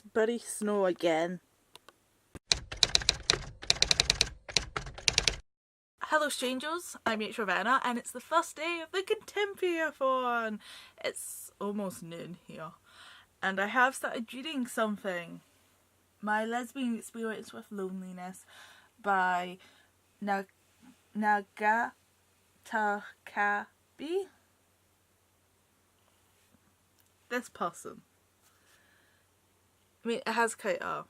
It's bloody snow again. Hello strangers, I'm H. Ravenna and it's the first day of the ContemporaryAthon. It's almost noon here and I have started reading something. My Lesbian Experience with Loneliness by Nagata Kabi. This person. I mean, it has quite a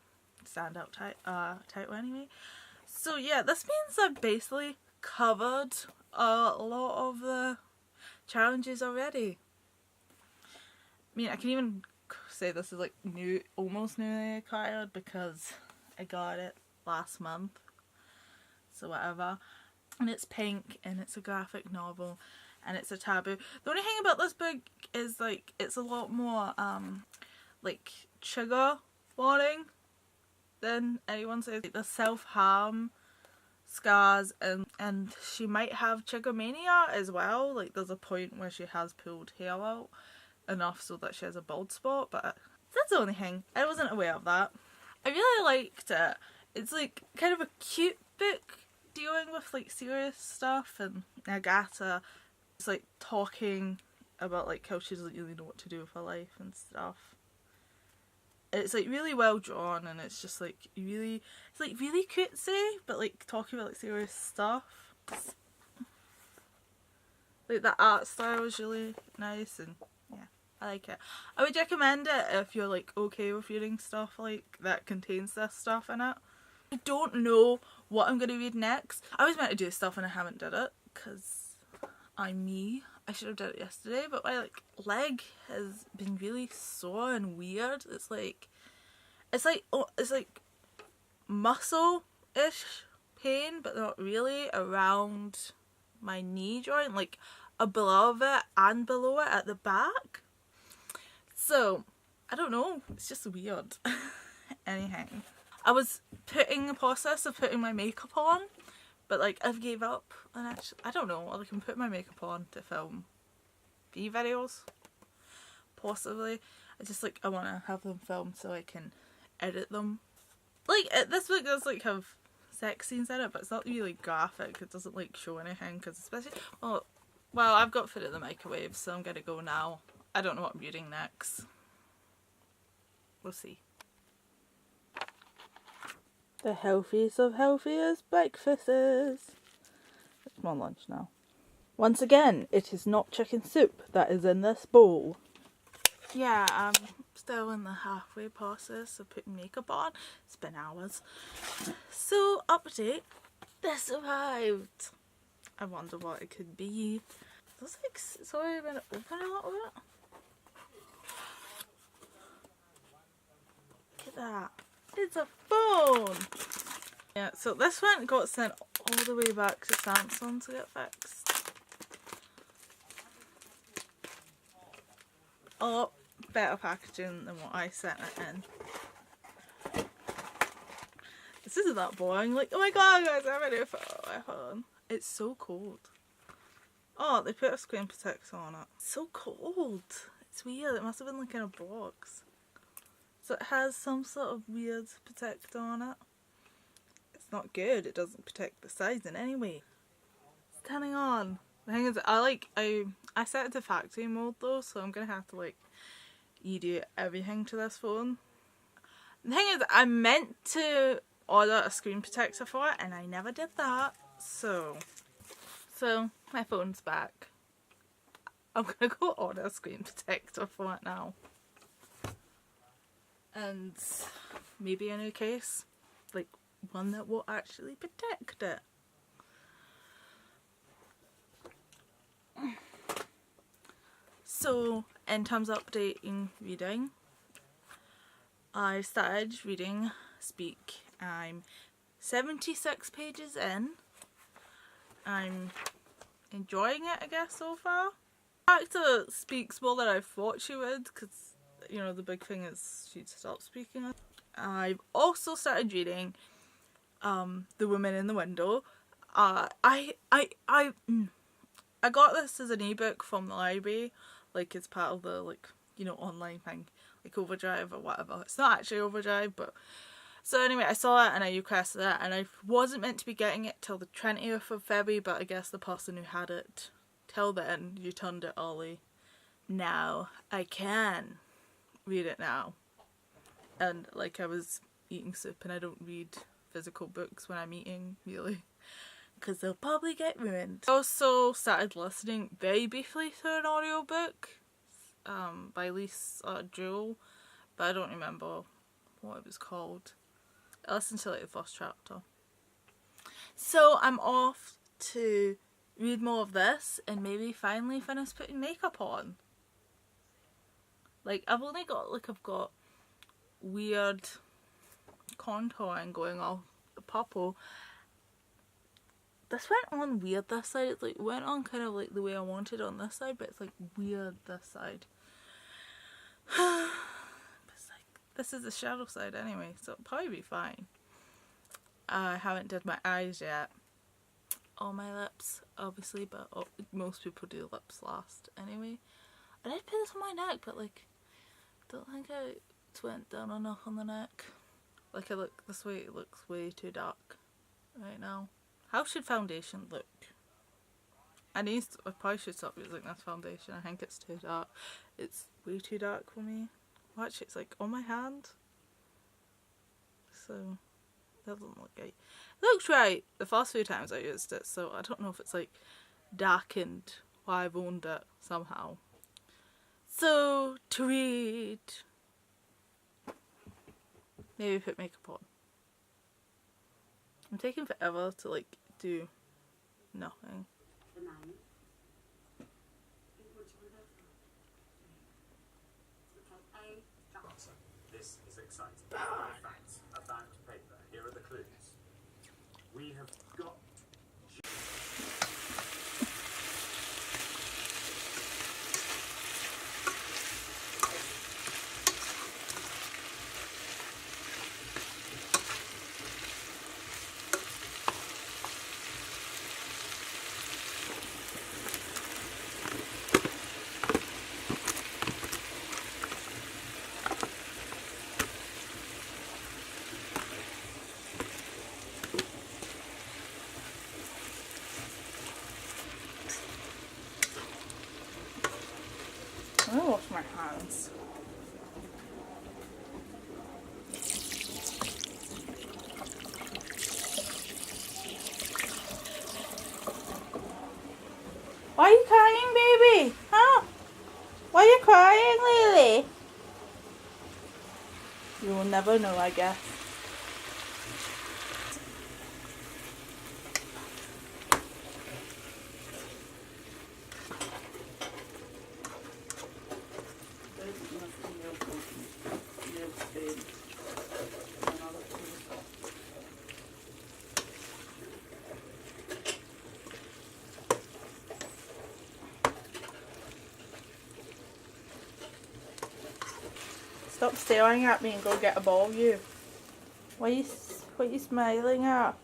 standout title anyway. So yeah, this means I've basically covered a lot of the challenges already. I mean, I can even say this is like almost newly acquired because I got it last month. So whatever. And it's pink and it's a graphic novel and it's a taboo. The only thing about this book is like it's a lot more like trigger warning than anyone says. Like, the self-harm scars and she might have trichomania as well. Like there's a point where she has pulled hair out enough so that she has a bald spot, but that's the only thing. I wasn't aware of that. I really liked it. It's like kind of a cute book dealing with like serious stuff, and Nagata is like talking about like how she doesn't really know what to do with her life and stuff. It's like really well drawn and it's just like really, it's like really cutesy but like talking about like serious stuff. Like the art style is really nice and yeah, I like it. I would recommend it if you're like okay with reading stuff like that contains this stuff in it. I don't know what I'm going to read next. I was meant to do stuff and I haven't did it because I'm me. I should have done it yesterday, but my like leg has been really sore and weird. It's like muscle-ish pain, but not really, around my knee joint, like above it and below it at the back. So I don't know, it's just weird. Anyhow, I was in the process of putting my makeup on, but like I've gave up and actually I don't know, I can put my makeup on to film V videos possibly. I just like I want to have them filmed so I can edit them. Like this book does like have sex scenes in it, but it's not really graphic. It doesn't like show anything because especially well I've got food in the microwave, so I'm gonna go now. I don't know what I'm reading next. We'll see. The healthiest of healthiest breakfasts. It's my lunch now. Once again, it is not chicken soup that is in this bowl. Yeah, I'm still in the halfway process of putting makeup on. It's been hours. So, update. This arrived. I wonder what it could be. Looks like it's already been open a little bit. Look at that. It's a phone! Yeah, so this one got sent all the way back to Samsung to get fixed. A lot better packaging than what I sent it in. This isn't that boring. Like, oh my god guys, I have a new phone. It's so cold. Oh, they put a screen protector on it. It's so cold. It's weird. It must have been like in a box. So it has some sort of weird protector on it. It's not good. It doesn't protect the sides in any way. It's turning on. The thing is, I set it to factory mode though, so I'm gonna have to like do everything to this phone. The thing is, I meant to order a screen protector for it and I never did that. So my phone's back. I'm gonna go order a screen protector for it now. And maybe a new case, like one that will actually protect it. So in terms of updating reading, I started reading Speak. I'm 76 pages in. I'm enjoying it, I guess, so far. The character speaks more than I thought she would, because you know the big thing is she'd stop speaking. I've also started reading The Woman in the Window. I got this as an ebook from the library, like it's part of the like you know online thing. like overdrive or whatever. It's not actually overdrive, but so anyway, I saw it and I requested it, and I wasn't meant to be getting it till the 20th of February, but I guess the person who had it till then returned it early. Now I can read it now, and like I was eating soup, and I don't read physical books when I'm eating, really, because they'll probably get ruined. I also started listening very briefly to an audiobook by Jewell, but I don't remember what it was called. I listened to like the first chapter. So I'm off to read more of this and maybe finally finish putting makeup on. Like I've got weird contouring going off the purple. This went on weird this side. It's like went on kind of like the way I wanted on this side, but it's like weird this side. It's like this is the shadow side anyway, so it'll probably be fine. I haven't did my eyes yet. Or my lips, obviously, but most people do lips last anyway. I did put this on my neck, but like, don't think it went down enough on the neck. Like I look this way, it looks way too dark right now. How should foundation look? I probably should stop using this foundation. I think it's too dark. It's way too dark for me. Watch, it's like on my hand. So, that doesn't look right. It looks right the first few times I used it, so I don't know if it's like darkened while I've owned it somehow. So, to read, maybe put makeup on. I'm taking forever to like do nothing. This is exciting. Facts about paper. Here are the clues. We have got. I'm gonna wash my hands. Why are you crying, baby? Huh? Why are you crying, Lily? You will never know, I guess. Stop staring at me and go get a ball, you. What are you smiling at?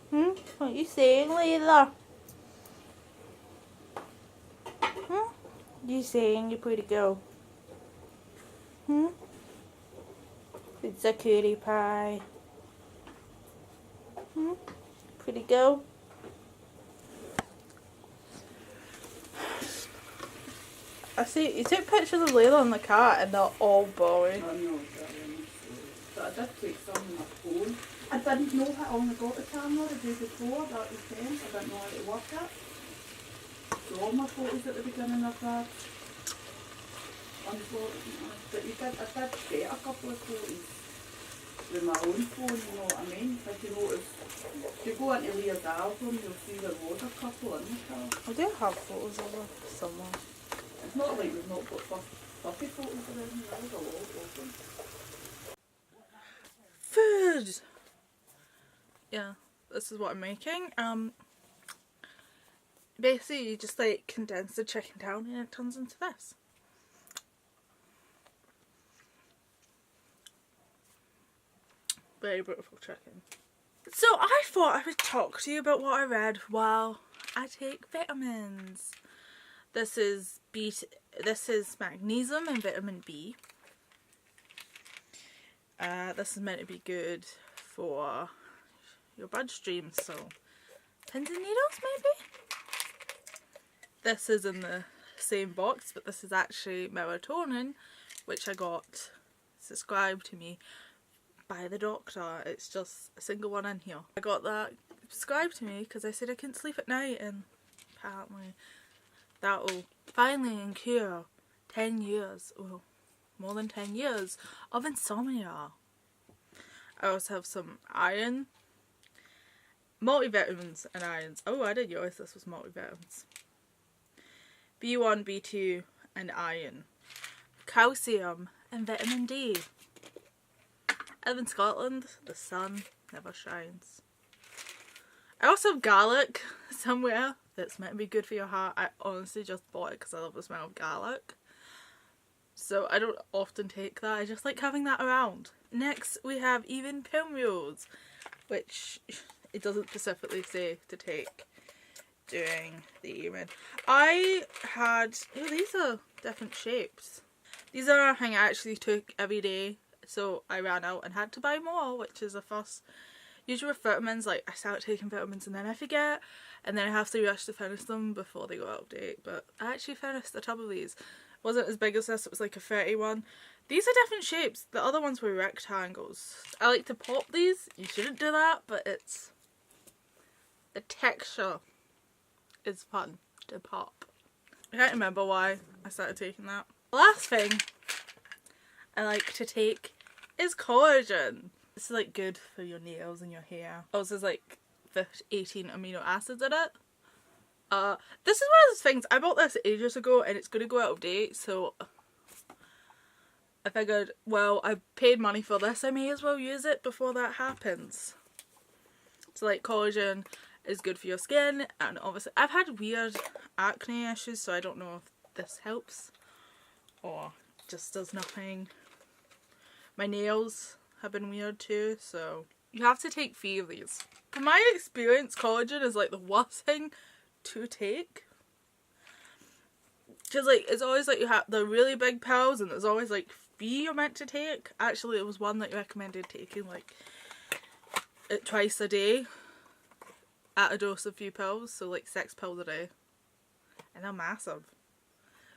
What are you saying, Layla? You saying, you pretty girl? It's a cutie pie. Pretty girl? I see, you took pictures of Layla and the cat and they're all boring. I know, but I did take some on my phone. I didn't know how long I got the camera the day before, that was tense. I didn't know how to work it. So all my photos at the beginning of that, unfortunately. But I did get a couple of photos with my own phone, you know what I mean? If you notice, if you go into Leah's album, you'll see there was a couple in the car. I do have photos of her somewhere. It's not like we've not got 50 photos of them, there's a lot of them. Food! Yeah, this is what I'm making. Basically you just like condense the chicken down and it turns into this. Very beautiful chicken. So I thought I would talk to you about what I read while I take vitamins. This is magnesium and vitamin B. This is meant to be good for your bloodstream, so pins and needles maybe? This is in the same box, but this is actually melatonin, which I got subscribed to me by the doctor. It's just a single one in here. I got that prescribed to me because I said I couldn't sleep at night, and apparently that will finally cure 10 years, well, more than 10 years of insomnia. I also have some iron, multivitamins and irons. Oh, I didn't realize this was multivitamins. B1, B2 and iron. Calcium and vitamin D. I live in Scotland. The sun never shines. I also have garlic somewhere that's meant to be good for your heart. I honestly just bought it because I love the smell of garlic. So I don't often take that. I just like having that around. Next we have even pilmules, which it doesn't specifically say to take during the evening. I had, oh, these are different shapes. These are a thing I actually took every day, so I ran out and had to buy more, which is a fuss. Usually with vitamins, like I start taking vitamins and then I forget, and then I have to rush to finish them before they go out of date. But I actually finished the tub of these. It wasn't as big as this, it was like a 30 one. These are different shapes. The other ones were rectangles. I like to pop these. You shouldn't do that, but it's, the texture is fun to pop. I can't remember why I started taking that. The last thing I like to take is collagen. This is like good for your nails and your hair. Also, there's like 18 amino acids in it. This is one of those things, I bought this ages ago and it's going to go out of date, so I figured, well, I paid money for this, I may as well use it before that happens. So like collagen is good for your skin, and obviously I've had weird acne issues, so I don't know if this helps or just does nothing. My nails have been weird too, so you have to take 3 of these. From my experience, collagen is like the worst thing to take, because like it's always like you have the really big pills and there's always like 3 you're meant to take. Actually, it was one that recommended taking like it twice a day at a dose of 3 pills, so like 6 pills a day, and they're massive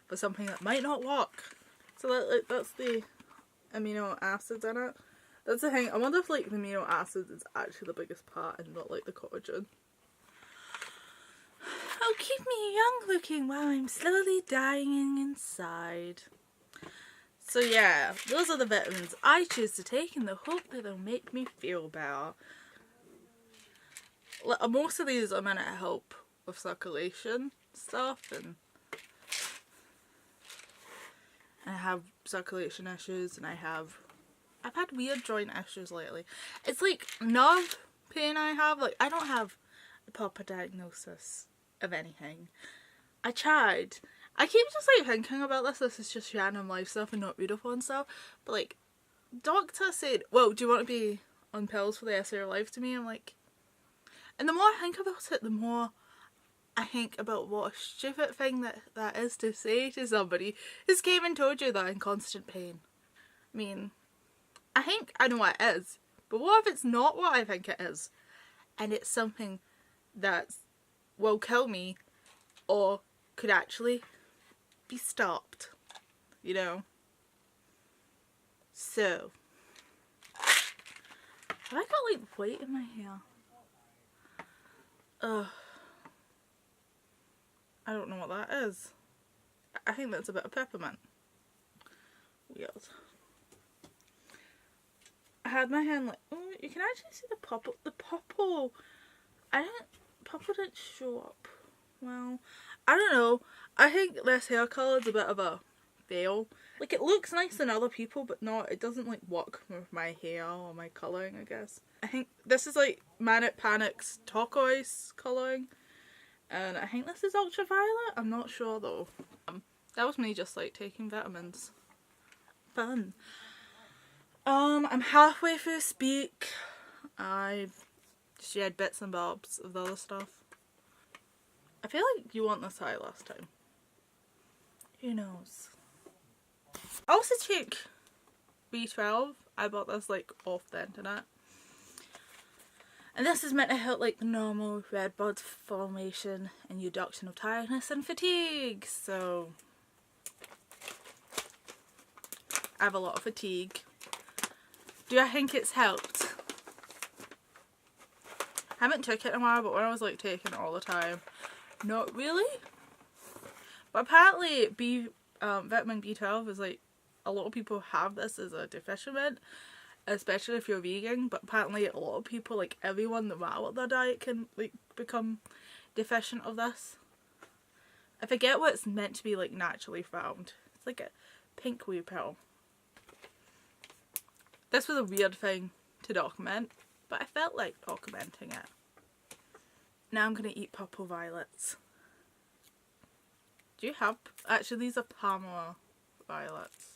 for something that might not work. So like that's the amino acids in it. That's the thing, I wonder if like the amino acids is actually the biggest part and not like the collagen. Oh, keep me young looking while I'm slowly dying inside. So yeah, those are the vitamins I choose to take in the hope that they'll make me feel better. Most of these are meant to help with circulation stuff, and I have circulation issues, and I've had weird joint issues lately. It's like nerve pain I have. Like, I don't have a proper diagnosis of anything. I tried. I keep just like thinking about this. This is just random life stuff and not beautiful and stuff. But like, doctor said, well, do you want to be on pills for the rest of your life to me? I'm like, and the more I think about it, the more I think about what a stupid thing that is to say to somebody who's came and told you they're in constant pain. I mean, I think I know what it is, but what if it's not what I think it is? And it's something that will kill me or could actually be stopped, you know? So, have I got like white in my hair? I don't know what that is. I think that's a bit of peppermint. Weird. I had my hand like, oh, you can actually see the purple. The purple, purple didn't show up. Well, I don't know. I think this hair colour is a bit of a fail. Like, it looks nice on other people, but not, it doesn't like work with my hair or my colouring, I guess. I think this is like Manic Panic's turquoise colouring, and I think this is ultraviolet. I'm not sure though. That was me just like taking vitamins. Fun. I'm halfway through Speak. I shared bits and bobs of the other stuff. I feel like you want this high last time. Who knows? I also took B12 I bought this like off the internet. And this is meant to help like the normal red blood formation and reduction of tiredness and fatigue. So I have a lot of fatigue. Do I think it's helped? I haven't took it in a while, but when I was like taking it all the time, not really. But apparently vitamin B12 is like, a lot of people have this as a deficient, especially if you're vegan, but apparently a lot of people, like everyone, no matter what their diet, can like become deficient of this. I forget what it's meant to be like naturally found. It's like a pink wee pill. This was a weird thing to document, but I felt like documenting it. Now I'm gonna eat purple violets. Do you have, actually these are Pamela violets.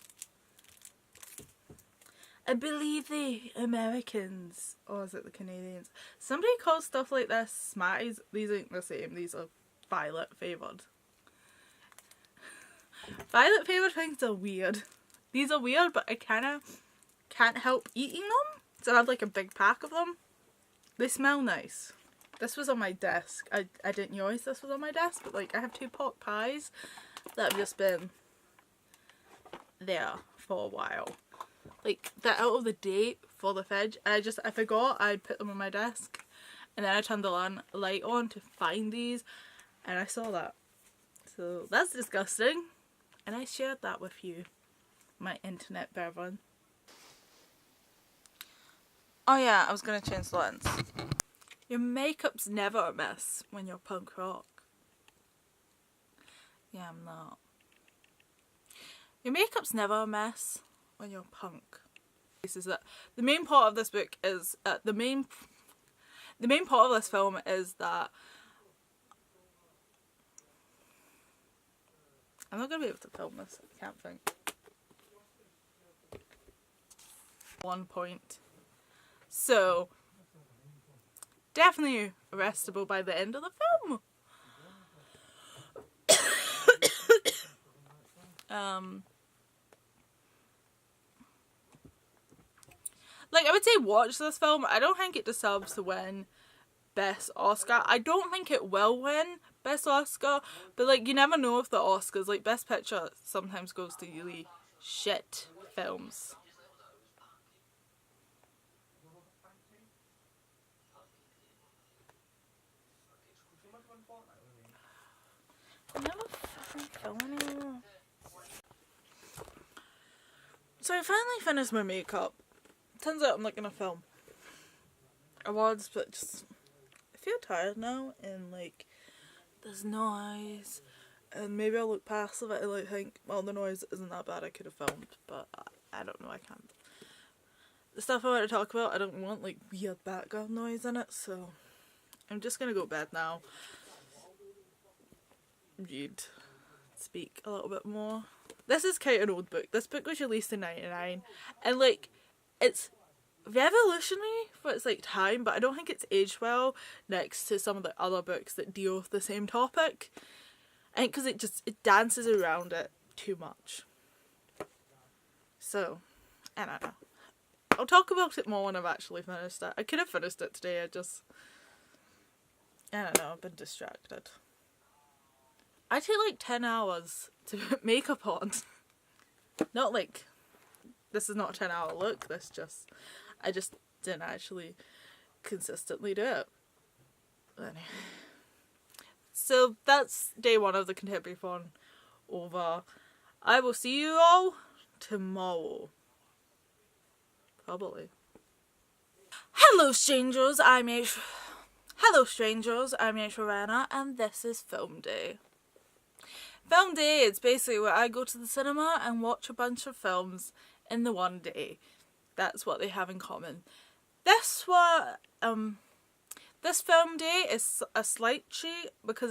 I believe the Americans, or is it the Canadians? Somebody calls stuff like this Smarties. These ain't the same, these are violet favoured. Violet favoured things are weird. These are weird, but I kinda can't help eating them. So I have like a big pack of them. They smell nice. This was on my desk. I didn't realize this was on my desk, but like I have 2 pork pies that have just been there for a while. Like they're out of the date for the fridge. I forgot I'd put them on my desk, and then I turned the light on to find these, and I saw that. So that's disgusting, and I shared that with you, my internet brethren. Oh yeah, I was gonna change the lens. Your makeup's never a mess when you're punk rock. Yeah, I'm not. Your makeup's never a mess when you're punk. This is that the main part of this book is the main part of this film is that I'm not gonna be able to film this. I can't think. One point. So definitely arrestable by the end of the film. Like I would say watch this film. I don't think it deserves to win Best Oscar. I don't think it will win Best Oscar, but like you never know with the Oscars. Like Best Picture sometimes goes to really shit films. I never fucking film anymore. So I finally finished my makeup. Turns out I'm not gonna film awards, but just I feel tired now, and like there's noise, and maybe I'll look past it and like think, well, the noise isn't that bad, I could have filmed, but I don't know, I can't. The stuff I want to talk about, I don't want like weird background noise in it, so I'm just gonna go to bed now. Read, speak a little bit more. This is quite an old book. This book was released in '99, and like it's revolutionary for its like time, but I don't think it's aged well next to some of the other books that deal with the same topic. I think because it dances around it too much. So I don't know. I'll talk about it more when I've actually finished it. I could have finished it today. I don't know. I've been distracted. I take like 10 hours to put makeup on. Not like, this is not a 10-hour look, I just didn't actually consistently do it. Anyway. So that's day 1 of the ContemporaryAthon over. I will see you all tomorrow. Probably. Hello strangers, I'm Rana, and this is Film Day. Film Day is basically where I go to the cinema and watch a bunch of films in the one day. That's what they have in common. This Film Day is a slight treat because